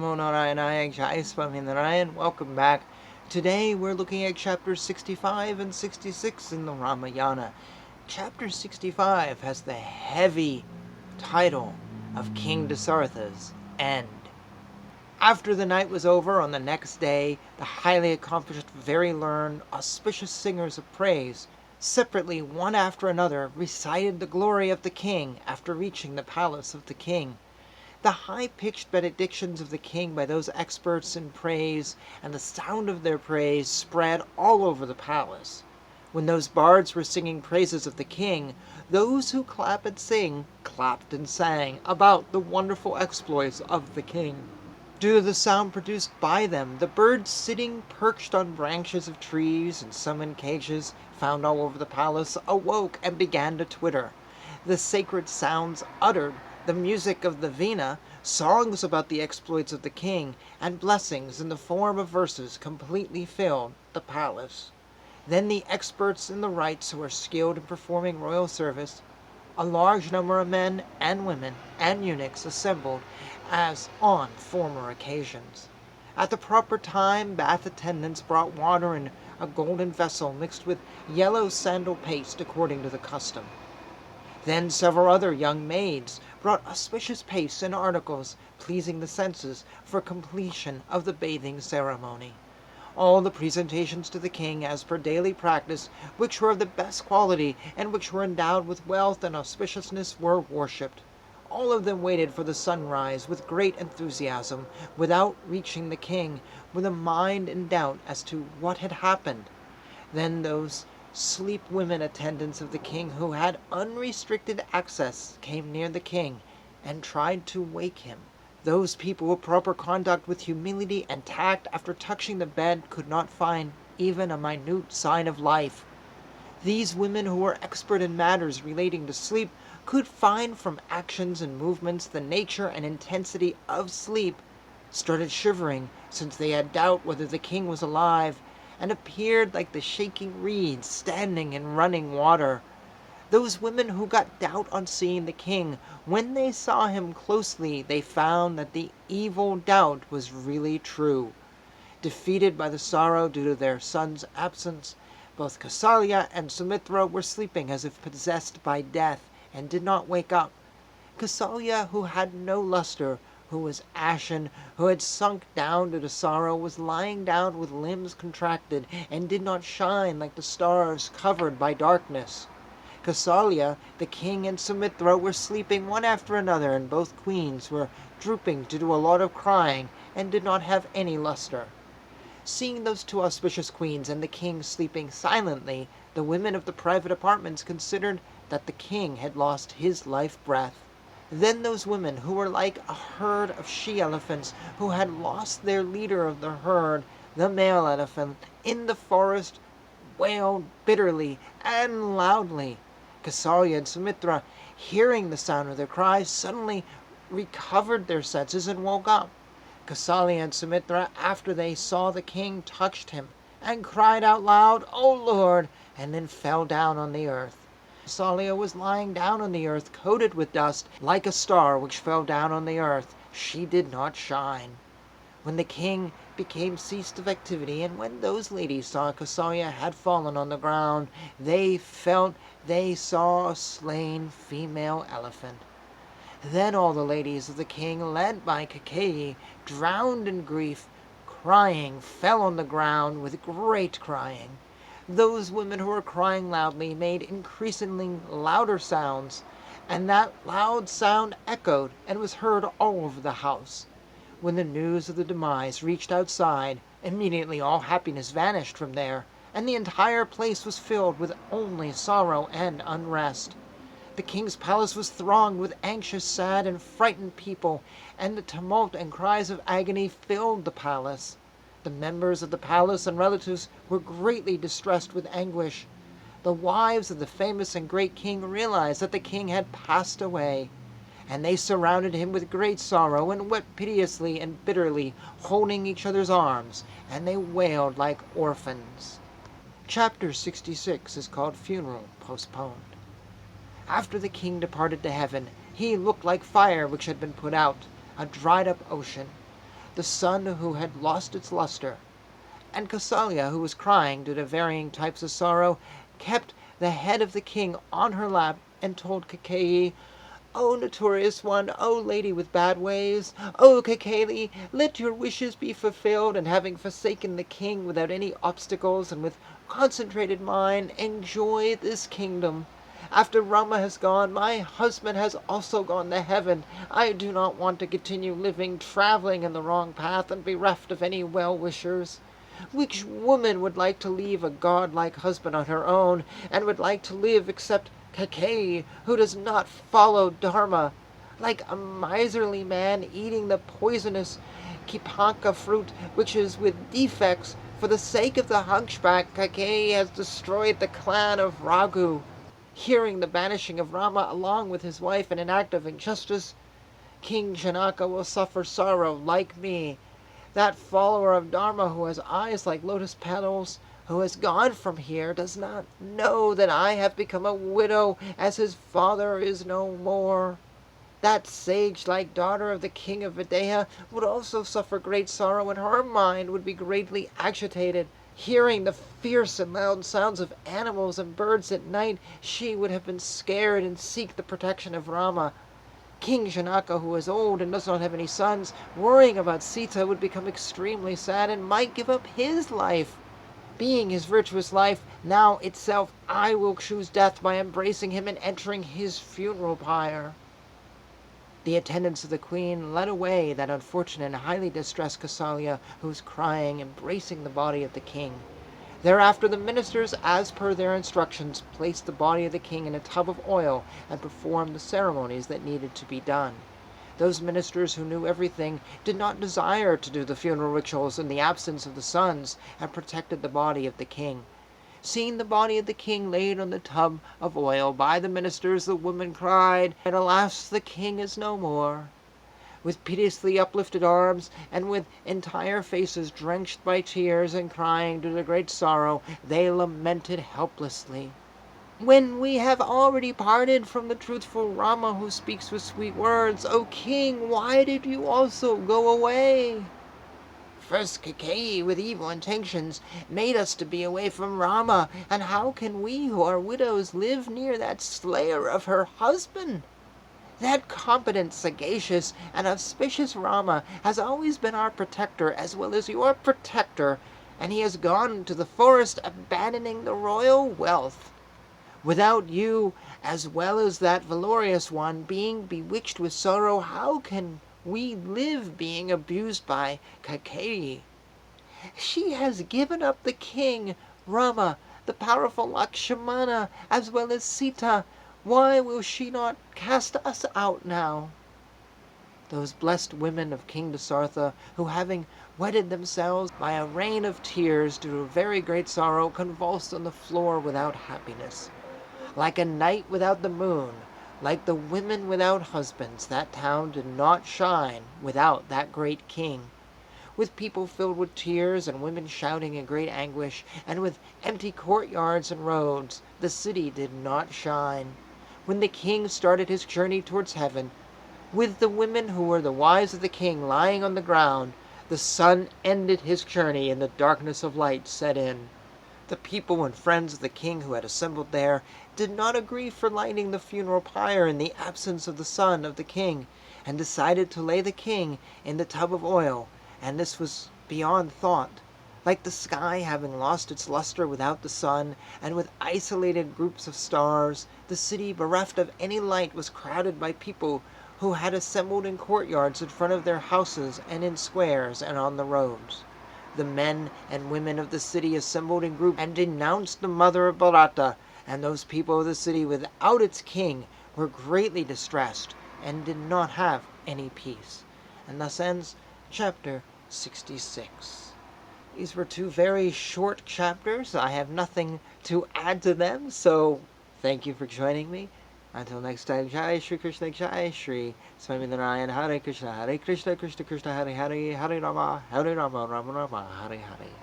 Namo Narayana Jai Swami Narayan. Welcome back. Today we're looking at chapters 65 and 66 in the Ramayana. Chapter 65 has the heavy title of King Dasaratha's End. After the night was over, on the next day, the highly accomplished, very learned, auspicious singers of praise, separately, one after another, recited the glory of the king after reaching the palace of the king. The high-pitched benedictions of the king by those experts in praise, and the sound of their praise spread all over the palace. When those bards were singing praises of the king, those who clap and sing clapped and sang about the wonderful exploits of the king. Due to the sound produced by them, the birds sitting perched on branches of trees and some in cages found all over the palace awoke and began to twitter. The sacred sounds uttered, the music of the veena, songs about the exploits of the king, and blessings in the form of verses completely filled the palace. Then the experts in the rites who were skilled in performing royal service, a large number of men and women and eunuchs assembled as on former occasions. At the proper time, bath attendants brought water in a golden vessel mixed with yellow sandal paste according to the custom. Then several other young maids brought auspicious paste and articles pleasing the senses for completion of the bathing ceremony. All the presentations to the king as per daily practice, which were of the best quality and which were endowed with wealth and auspiciousness, were worshipped. All of them waited for the sunrise with great enthusiasm, without reaching the king, with a mind in doubt as to what had happened. Then those sleep women attendants of the king who had unrestricted access came near the king and tried to wake him. Those people with proper conduct, with humility and tact, after touching the bed, could not find even a minute sign of life. These women, who were expert in matters relating to sleep, could find from actions and movements the nature and intensity of sleep, started shivering since they had doubt whether the king was alive, and appeared like the shaking reeds standing in running water. Those women who got doubt on seeing the king, when they saw him closely, they found that the evil doubt was really true. Defeated by the sorrow due to their son's absence, both Kausalya and Sumitra were sleeping as if possessed by death, and did not wake up. Kausalya, who had no luster, who was ashen, who had sunk down due to sorrow, was lying down with limbs contracted, and did not shine like the stars covered by darkness. Kausalya, the king, and Sumitra were sleeping one after another, and both queens were drooping to do a lot of crying, and did not have any luster. Seeing those two auspicious queens and the king sleeping silently, the women of the private apartments considered that the king had lost his life breath. Then those women, who were like a herd of she-elephants who had lost their leader of the herd, the male elephant, in the forest, wailed bitterly and loudly. Kausalya and Sumitra, hearing the sound of their cries, suddenly recovered their senses and woke up. Kausalya and Sumitra, after they saw the king, touched him and cried out loud, "O Lord!" and then fell down on the earth. Kausalya was lying down on the earth, coated with dust, like a star which fell down on the earth. She did not shine. When the king became ceased of activity, and when those ladies saw Kausalya had fallen on the ground, they felt they saw a slain female elephant. Then all the ladies of the king, led by Kaikeyi, drowned in grief, crying, fell on the ground with great crying. Those women who were crying loudly made increasingly louder sounds, and that loud sound echoed and was heard all over the house. When the news of the demise reached outside, immediately all happiness vanished from there, and the entire place was filled with only sorrow and unrest. The king's palace was thronged with anxious, sad, and frightened people, and the tumult and cries of agony filled the palace. The members of the palace and relatives were greatly distressed with anguish. The wives of the famous and great king realized that the king had passed away, and they surrounded him with great sorrow and wept piteously and bitterly, holding each other's arms, and they wailed like orphans. Chapter 66 is called Funeral Postponed. After the king departed to heaven, he looked like fire which had been put out, a dried-up ocean. the sun who had lost its luster. And Kausalya, who was crying due to varying types of sorrow, kept the head of the king on her lap and told Kakeyi, "O notorious one, O lady with bad ways, O Kakeyi, let your wishes be fulfilled, and having forsaken the king without any obstacles and with concentrated mind, enjoy this kingdom. After Rama has gone, my husband has also gone to heaven. I do not want to continue living, traveling in the wrong path, and bereft of any well-wishers. Which woman would like to leave a godlike husband on her own, and would like to live except Kakeyi, who does not follow Dharma, like a miserly man eating the poisonous kipanka fruit, which is with defects? For the sake of the hunchback, Kakeyi has destroyed the clan of Raghu. Hearing the banishing of Rama along with his wife in an act of injustice, King Janaka will suffer sorrow like me. That follower of Dharma who has eyes like lotus petals, who has gone from here, does not know that I have become a widow, as his father is no more. That sage-like daughter of the king of Videha would also suffer great sorrow, and her mind would be greatly agitated. Hearing the fierce and loud sounds of animals and birds at night, she would have been scared and seek the protection of Rama. King Janaka, who is old and does not have any sons, worrying about Sita, would become extremely sad and might give up his life. Being his virtuous life now itself, I will choose death by embracing him and entering his funeral pyre." The attendants of the queen led away that unfortunate and highly distressed Kausalya, who was crying, embracing the body of the king. Thereafter the ministers, as per their instructions, placed the body of the king in a tub of oil and performed the ceremonies that needed to be done. Those ministers who knew everything did not desire to do the funeral rituals in the absence of the sons, and protected the body of the king. Seeing the body of the king laid on the tub of oil by the ministers, the woman cried, "Alas, the king is no more!" With piteously uplifted arms, and with entire faces drenched by tears and crying due to great sorrow, they lamented helplessly. "When we have already parted from the truthful Rama who speaks with sweet words, O king, why did you also go away? First Kakeyi, with evil intentions, made us to be away from Rama, and how can we who are widows live near that slayer of her husband? That competent, sagacious, and auspicious Rama has always been our protector as well as your protector, and he has gone to the forest, abandoning the royal wealth. Without you, as well as that valorous one, being bewitched with sorrow, how can we live, being abused by Kakeyi? She has given up the king, Rama, the powerful Lakshmana, as well as Sita. Why will she not cast us out now?" Those blessed women of King Dasaratha, who having wetted themselves by a rain of tears due to very great sorrow, convulsed on the floor without happiness. Like a night without the moon, like the women without husbands, that town did not shine without that great king. With people filled with tears and women shouting in great anguish, and with empty courtyards and roads, the city did not shine. When the king started his journey towards heaven, with the women who were the wives of the king lying on the ground, the sun ended his journey and the darkness of light set in. The people and friends of the king who had assembled there did not agree for lighting the funeral pyre in the absence of the son of the king, and decided to lay the king in the tub of oil, and this was beyond thought. Like the sky having lost its luster without the sun, and with isolated groups of stars, the city, bereft of any light, was crowded by people who had assembled in courtyards in front of their houses and in squares and on the roads. The men and women of the city assembled in groups and denounced the mother of Bharata, and those people of the city without its king were greatly distressed and did not have any peace. And thus ends chapter 66. These were two very short chapters. I have nothing to add to them, so thank you for joining me. Until next time, Jai Shri Krishna, Jai Shri Swaminarayan, Hare Krishna, Krishna Krishna, Hare Hare, Hare Rama, Rama Rama, Hare Hare.